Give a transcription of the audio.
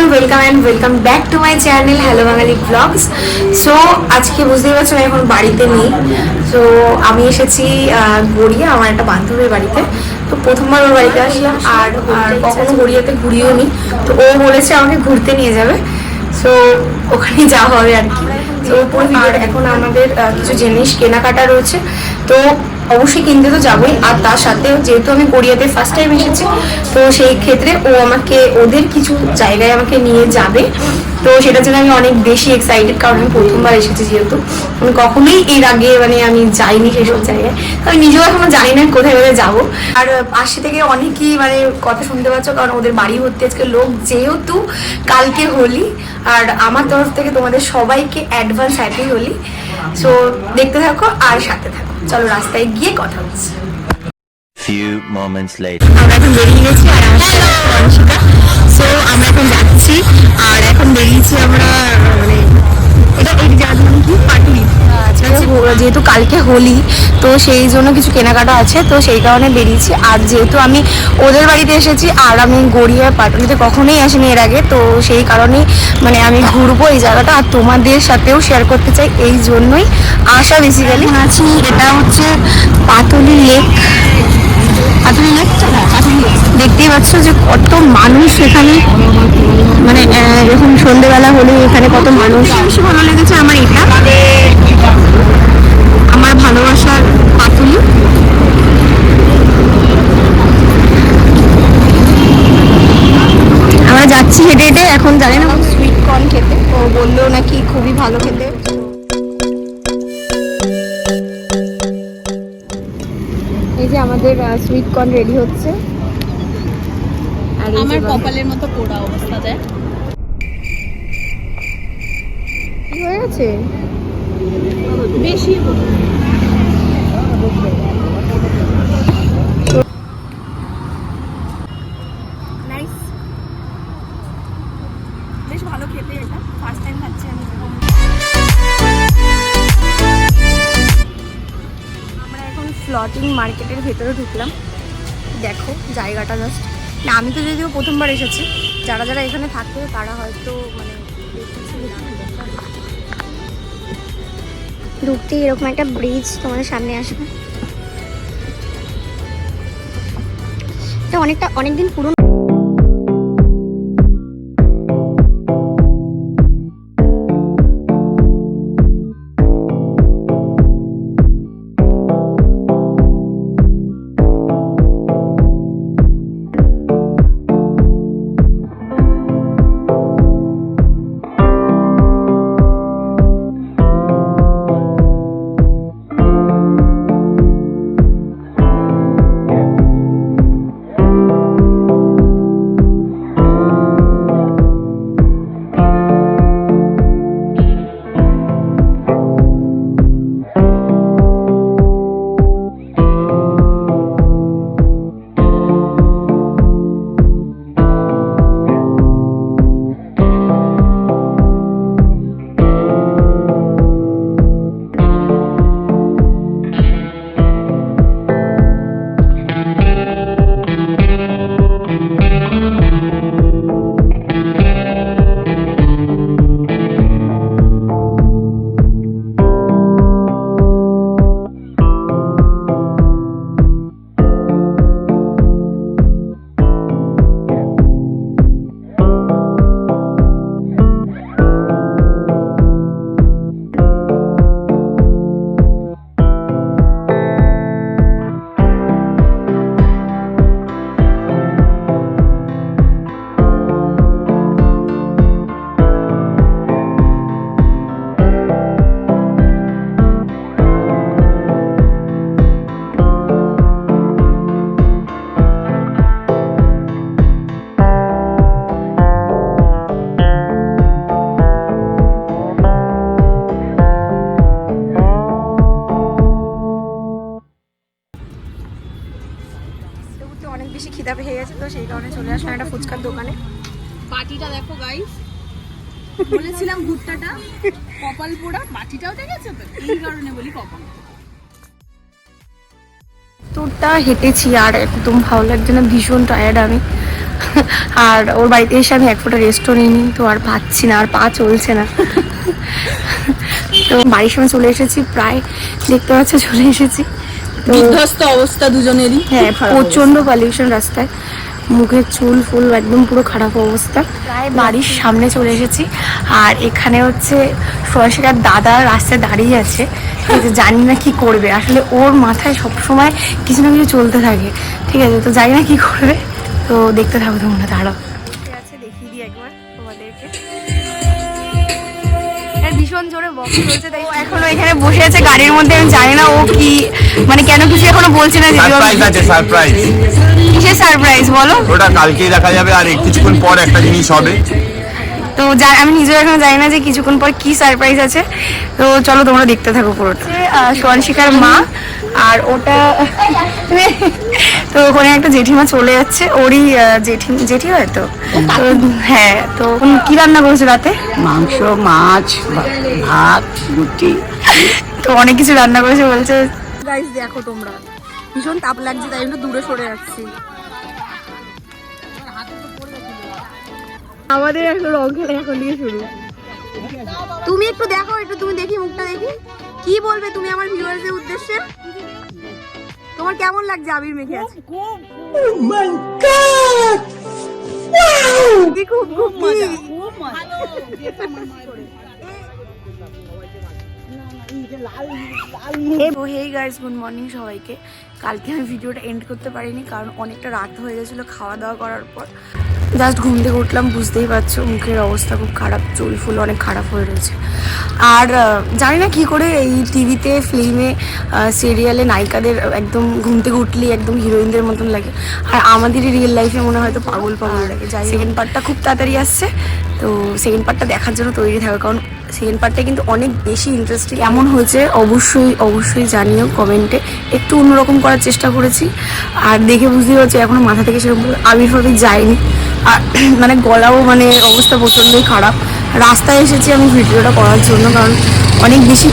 Everyone, welcome back to my channel hello Bangali vlogs. So আজকে বুঝতেই পারছো আমি এখন বাড়িতে নেই। সো আমি এসেছি গড়িয়া আমার একটা বান্ধবীর বাড়িতে। তো প্রথমবার ওর বাড়িতে আসলাম, আর কখনো গড়িয়াতে ঘুরিও নি। তো ও বলেছে আমাকে ঘুরতে নিয়ে যাবে, সো ওখানে যাওয়া হবে আর কি। তো আর এখন আমাদের কিছু জিনিস কেনাকাটা রয়েছে, তো অবশ্যই কিনতে তো যাবোই। আর তার সাথেও যেহেতু আমি গড়িয়াতে ফার্স্ট টাইম এসেছি, তো সেই ক্ষেত্রে ও আমাকে ওদের কিছু জায়গায় আমাকে নিয়ে যাবে। তো সেটার জন্য আমি অনেক বেশি এক্সাইটেড, কারণ আমি প্রথমবার এসেছি যেহেতু আমি কখনোই এর আগে আমি যাইনি সেসব জায়গায়। তো আমি নিজেও এখনো জানি না কোথায় কোথায় যাবো। আর পাশে থেকে অনেকেই কথা শুনতে পাচ্ছ, কারণ ওদের বাড়ি ভর্তি আজকে লোক, যেহেতু কালকে হোলি। আর আমার তরফ থেকে তোমাদের সবাইকে অ্যাডভান্স হ্যাপি হোলি। সো দেখতে থাকো আর সাথে থাকো, চলো রাস্তায় গিয়ে কথা হচ্ছে। Few moments later. আমরা এখন বেরিয়ে গেছি, আর অংশিকা। সো আমরা এখন যাচ্ছি, আর এখন বেরিয়েছি আমরা এটা এই জায়গার নাম কি, পাটুলি। যেহেতু কালকে হোলি, তো সেই জন্য কিছু কেনাকাটা আছে, তো সেই কারণে বেরিয়েছি। আর যেহেতু আমি ওদের বাড়িতে এসেছি, আর আমি গড়িয়া পাটুলিতে কখনোই আসিনি এর আগে, তো সেই কারণেই আমি ঘুরবো এই জায়গাটা, আর তোমাদের সাথেও শেয়ার করতে চাই, এই জন্যই আসা বেসিক্যালি। আছি এটা হচ্ছে পাটুলি লেক। দেখতেই পাচ্ছ যে কত মানুষ এখানে, এখন সন্ধ্যেবেলা হলে এখানে কত মানুষ। বেশি ভালো লেগেছে আমার এটা, আমার ভালোবাসার পাতুলি। আমরা যাচ্ছি হেঁটে হেঁটে, এখন জানি না সুইট কর্ন খেতে, ও বললো নাকি খুবই ভালো খেতে। এই যে আমাদের সুইট কর্ন রেডি হচ্ছে, আর আমার কপালের মতো পোড়া অবস্থা দেয়। কি হয়ে গেছে বেশি নাইস, বেশ ভালো খেতে। এটা ফার্স্ট টাইম খাচ্ছি আমি। আমরা এখন ফ্লটিং মার্কেটের ভেতরে ঢুকলাম। দেখো জায়গাটা জাস্ট, না আমি তো যদিও প্রথমবার এসেছি, যারা যারা এখানে থাকতো তারা হয়তো ঢুকতে এরকম একটা ব্রিজ তোমাদের সামনে আসবে। এটা অনেকদিন পুরনো। অনেক বেশি খিদা পেয়ে গেছে, তো সেই কারণে চলে আসলাম একটা ফুচকার দোকানে। বাটিটা দেখো গাইস, বলেছিলাম ভুট্টাটা কপাল পোড়া, বাটিটাও দেখেছো তো, এই কারণে বলি কপাল। তোরটা হেঁটেছি আর একদম ভালো লাগছে না, ভীষণ টায়ার্ড আমি। আর ওর বাড়িতে এসে আমি এক ফোঁটা রেস্টও নিইনি, তো আর পাচ্ছি না, আর পা চলছে না। তো বাড়ির সময় চলে এসেছি, প্রায় দেখতে পাচ্ছ চলে এসেছি। তো বিধ্বস্ত অবস্থা দুজনেরই। হ্যাঁ, প্রচন্ড পলিউশন রাস্তায়, মুখের চুল ফুল একদম পুরো খারাপ অবস্থা। প্রায় বাড়ির সামনে চলে এসেছি। আর এখানে হচ্ছে সরাসরি দাদা রাস্তায় দাঁড়িয়ে আছে, কিন্তু জানি না কি করবে। আসলে ওর মাথায় সবসময় কিছু না কিছু চলতে থাকে, ঠিক আছে, তো জানি না কি করবে। তো দেখতে থাকো তোমরা, দাঁড়াও। আছে দেখিয়ে দিই একবার তোমাদেরকে। ভীষণ জোরে বক্স চলছে, তাই এখনো এখানে বসে আছে গাড়ির মধ্যে। আমি জানি না ও কি মানে কেন কিছু এখনো বলছে না। সারপ্রাইজ আছে, সারপ্রাইজ। কিসের সারপ্রাইজ বলো? ওটা কালকেই দেখা যাবে, আর কিছুক্ষণ পর একটা জিনিস হবে। তো আমি নিজেও এখনো জানি না যে কিছুক্ষণ পর কি সারপ্রাইজ আছে। তো চলো তোমরা দেখতে থাকো পুরোটা। সোয়ানশিকার মা, আর ওটা তো ওখানে একটা জেঠিমা চলে যাচ্ছে, ওরই জেঠি হয়তো। তো হ্যাঁ, তো কি রান্না করেছে রাতে? মাংস, মাছ, ভাত, রুটি। তো অনেক কিছু রান্না করেছে বলছে। গাইস দেখো তোমরা, ভীষণ তাপ লাগছে, তাই একটু দূরে সরে যাচ্ছি। আমাদের এখন রং খেলা এখন থেকে শুরু। তুমি একটু দেখো, একটু তুমি দেখি, মুখটা দেখি, কি বলবে তুমি আমার ভিউয়ার্সদের উদ্দেশ্যে? তোমার কেমন লাগছে আবির মেখে আছে? খুব খুব মজা। হেই গাইস, গুড মর্নিং সবাইকে। কালকে আমি ভিডিওটা এন্ড করতে পারিনি, কারণ অনেকটা রাত হয়ে গেছিলো খাওয়া দাওয়া করার পর। জাস্ট ঘুম থেকে উঠলাম, বুঝতেই পারছো মুখের অবস্থা খুব খারাপ, চুল ফুল অনেক খারাপ হয়ে রয়েছে। আর জানি না কী করে এই টিভিতে, ফিল্মে, সিরিয়ালে নায়িকাদের একদম ঘুম থেকে উঠলেই একদম হিরোইনদের মতন লাগে, আর আমাদেরই রিয়েল লাইফে মনে হয়তো পাগল পাগল লাগে। যাই, সেকেন্ড পার্টটা খুব তাড়াতাড়ি আসছে, তো সেকেন্ড পার্টটা দেখার জন্য তৈরি থাকো, কারণ সেকেন্ড পার্টটা কিন্তু অনেক বেশি ইন্টারেস্টিং। কেমন হয়েছে অবশ্যই জানিও কমেন্টে। একটু অন্যরকম করার চেষ্টা করেছি, আর দেখে বুঝতেই হচ্ছে এখনো মাথা থেকে সেরকম আবির্ভাবে যায়নি। আর মানে গলাও মানে অবস্থা প্রচণ্ডই খারাপ। রাস্তায় এসেছি আমি ভিডিওটা করার জন্য, কারণ অনেক বেশি